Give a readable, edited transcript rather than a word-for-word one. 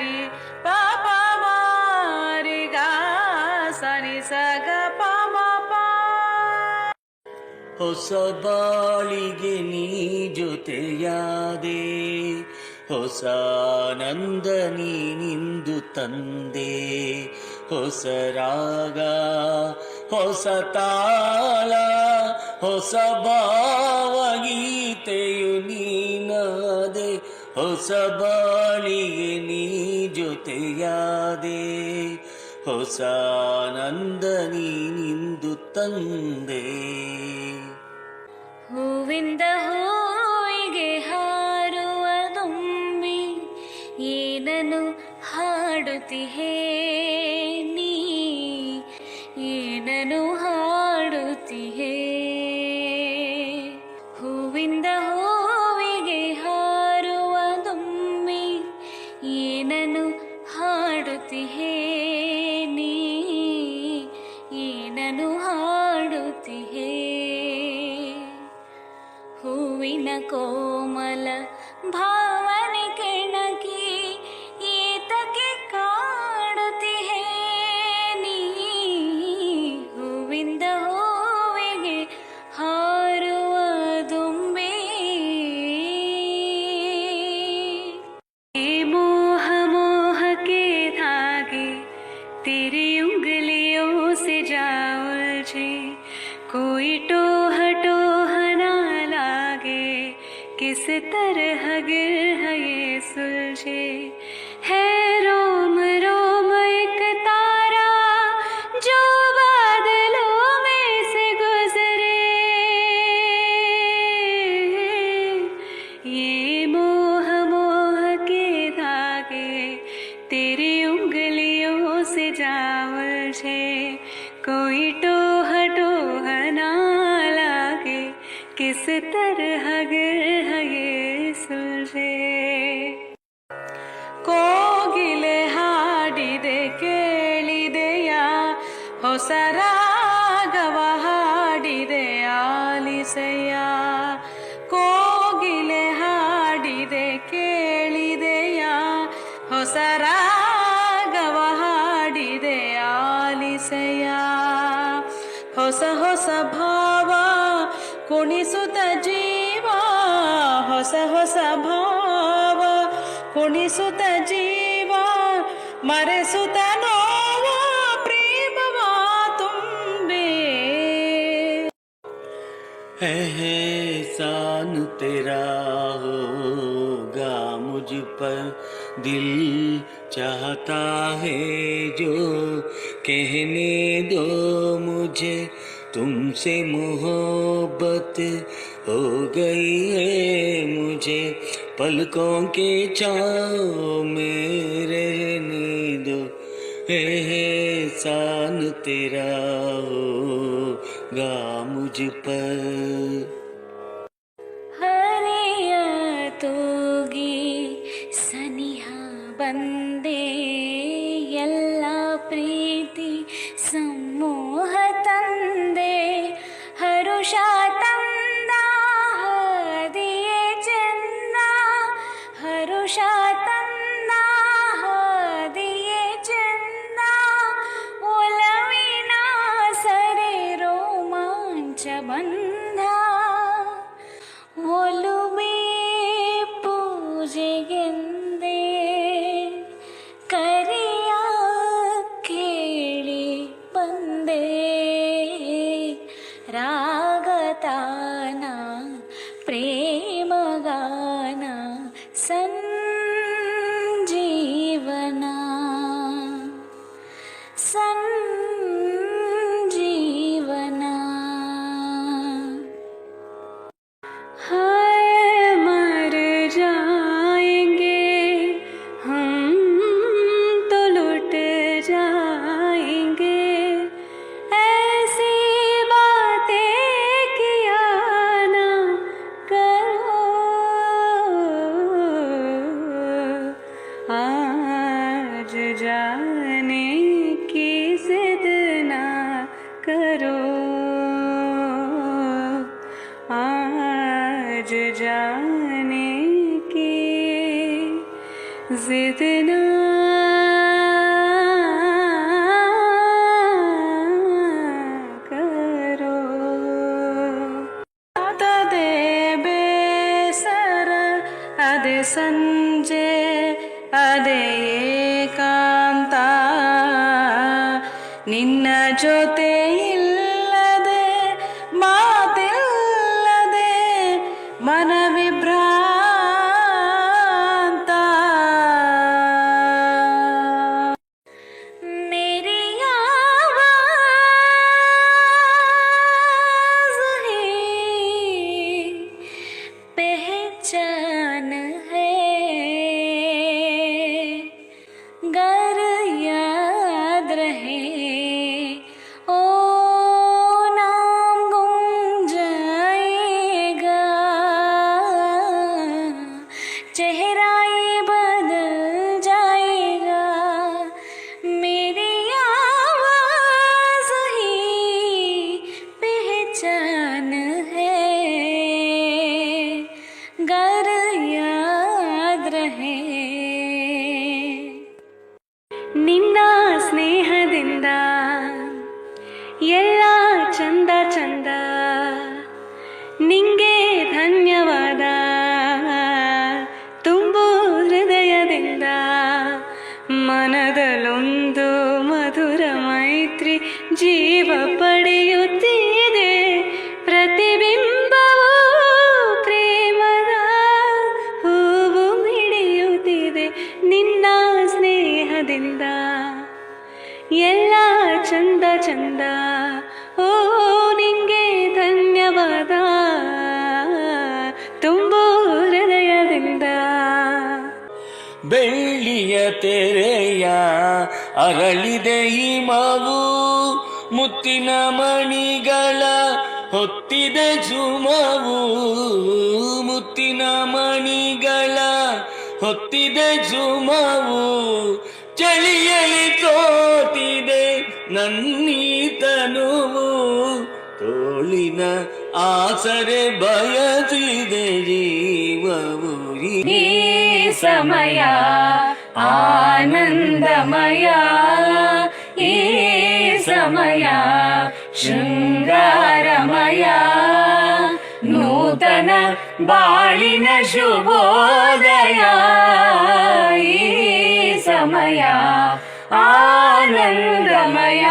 ನಿ ಪಾಪ ಮಾರಿ ಗಾ ಸನಿ ಸಗ ಪಮ ಪ. ಹೊಸ ಬಾಳಿಗೆ ನೀ ಜೊತೆಯಾದೆ, ಹೊಸ ಆನಂದ ನೀನಿಂದು ತಂದೆ. ಹೊಸ ರಾಗ ಹೊಸ ತಾಳ ಹೊಸ ಭಾವಗೀತೆಯು ನೀನಾದೆ. ಹೊಸ ಬಾಳಿಗೆ ನೀ ಜೊತೆಯಾದೆ, ಹೊಸ ಆನಂದ ನೀನಿಂದು ತಂದೆ. ಹೂವಿಂದ ಹೂವಿಗೆ ಹಾರುವ ದುಂಬಿ ಏನನು ಹಾಡುತ್ತಿಹೇ ನೀ, ಏನನು ಹಾಡುತ್ತಿಹೇ. ಹೂವಿಂದ ಹೂವಿಗೆ ಹಾರುವ ದುಂಬಿ ಏನನು ಹಾಡುತ್ತಿಹೇ ನೀ, ಏನನು ಹಾಡುತ್ತಿಹೇ. ಹೂವಿನ ಕೋಮಲ ಭಾವನೆ ಕೆಣಕಿ ಈತಕ್ಕೆ ಕಾಡುತ್ತಿಹೇ ನೀ. ಹೂವಿಂದ ಹೂವಿಗೆ ಹಾರುವ ದುಂಬಿ. मोह मोह के धागे तेरी उंगलियों से जा उलझे, कोई टोह टोह ना लागे, किस तरह गिर है ये सुलझे. है रोम रोम एक तारा जो बादलों में से गुजरे, ये मोह मोह के धागे तेरी उंगलियों से जा उलझे, कोई टोह टोह ना लागे, किस तरह गिर है ये सुलझे. ಕೋಗಿಲೆ ಹಾಡಿದೆ ಕೇಳಿದೆಯ, ಹೊಸ ರಾಗವ ಹಾಡಿದೆ ಆಲಿಸೆಯ. ಕೋಗಿಲೆ ಹಾಡಿದೆ ಕೇಳಿದೆಯ, ಹೊಸ ರಾಗವ ಹಾಡಿದೆ ಆಲಿಸೆಯ. ಹೊಸ ಹೊಸ ಭಾವ ಕುಣಿಸುತ್ತ ಜೀವ, ಹೊಸ ಹೊಸ ಭಾವ ಕುಣಿಸುತ್ತ ಜೀವ, ಮರೆಸುತ್ತ ನೋವ ಪ್ರೇಮವ ತುಂಬೆ. एहसान तेरा होगा मुझ पर, दिल चाहता है जो कहने दो मुझे. तुमसे मोहब्बत हो गई है मुझे, पलकों के छाँव में रहने दो. एहसान तेरा होगा मुझ पर. ಹರೆಯ ತೂಗಿ ಸನಿಹ ಬಂದೆ, ಎಲ್ಲ ಪ್ರೀತಿ ಸಮೂಹ ತಂದೆ. ಹರುಷ ತಂದ ಹದಿಯೇ ಚೆನ್ನ, ಹರುಷ ತಂದ ಹದಿಯೇ ಚೆನ್ನ. ಒಲವಿನ ಸರೆ ರೋಮಾಂಚ ಬಂಧ, ಒಲುಮೆ ಪೂಜೆಗೆಂದೇ ಕರೆಯ ಕೇಳಿ ಬಂದೆ. ರಾಗತಾನ ಪ್ರೇಮಗಾನ ಸಂಜೀವನ, ಸಂಜೀವನ. हाय मर जाएंगे हम तो लुट जाएंगे, ऐसी बातें किया ना करो. आज जाने की जिद ना करो, आज जाने की जिद ना करो. ಆತದೆ ಬೇಸರ ಅದೇ ಸಂಜೆ ಅದೇ ಏಕಾಂತ ನಿನ್ನ ಜೊತೆ ಇಲ್ಲದೆ ಮಾತಿಲ್ಲದೆ ಮನವಿಭ್ರಾಂತ. मेरी आवाज़ ही पहचान है. गर याद रहे ओ नाम गुम जाएगा. चेहरा ये बदल जाएगा. मेरी आवाज़ ही पहचान है. गर याद रहे ನಿನ್ನ ಸ್ನೇಹದಿಂದ ಎಲ್ಲ ಚಂದ ಚಂದ. ನಿಂಗೆ ಧನ್ಯವಾದ ತುಂಬು ಹೃದಯದಿಂದ. ಮನದಲ್ಲೊಂದು ಮಧುರ ಮೈತ್ರಿ ಜೀವ ಪಡೆಯುತ್ತಿದೆ. ಪ್ರತಿಬಿಂಬವು ಪ್ರೇಮದ ಹೂವು ಮಿಡಿಯುತ್ತಿದೆ. ನಿನ್ನ ಸ್ನೇಹದಿಂದ ಎಲ್ಲ ಚಂದ ಚಂದ. ಓ ನಿಂಗೆ ಧನ್ಯವಾದ ತುಂಬು ಹೃದಯದಿಂದ. ಬೆಳ್ಳಿಯ ತೆರೆಯ ಅರಳಿದೆ ಈ ಮಾವು, ಮುತ್ತಿನ ಮಣಿಗಳ ಹೊತ್ತಿದೆ ಝುಮವು. ಮುತ್ತಿನ ಮಣಿಗಳ ಹೊತ್ತಿದೆ ಝುಮವು. ಚಳಿಯಲಿ ತೋತಿದೆ ನನ್ನೀ ತನುವು. ತೋಳಿನ ಆಸರೆ ಬಯಸಿದೆ ಜೀವವು. ಈ ಸಮಯ ಆನಂದಮಯ. ಈ ಸಮಯ ಶೃಂಗಾರಮಯ. ನೂತನ ಬಾಳಿನ ಶುಭೋದಯ. ಈ ಸಮಯ ಆನಂದಮಯ.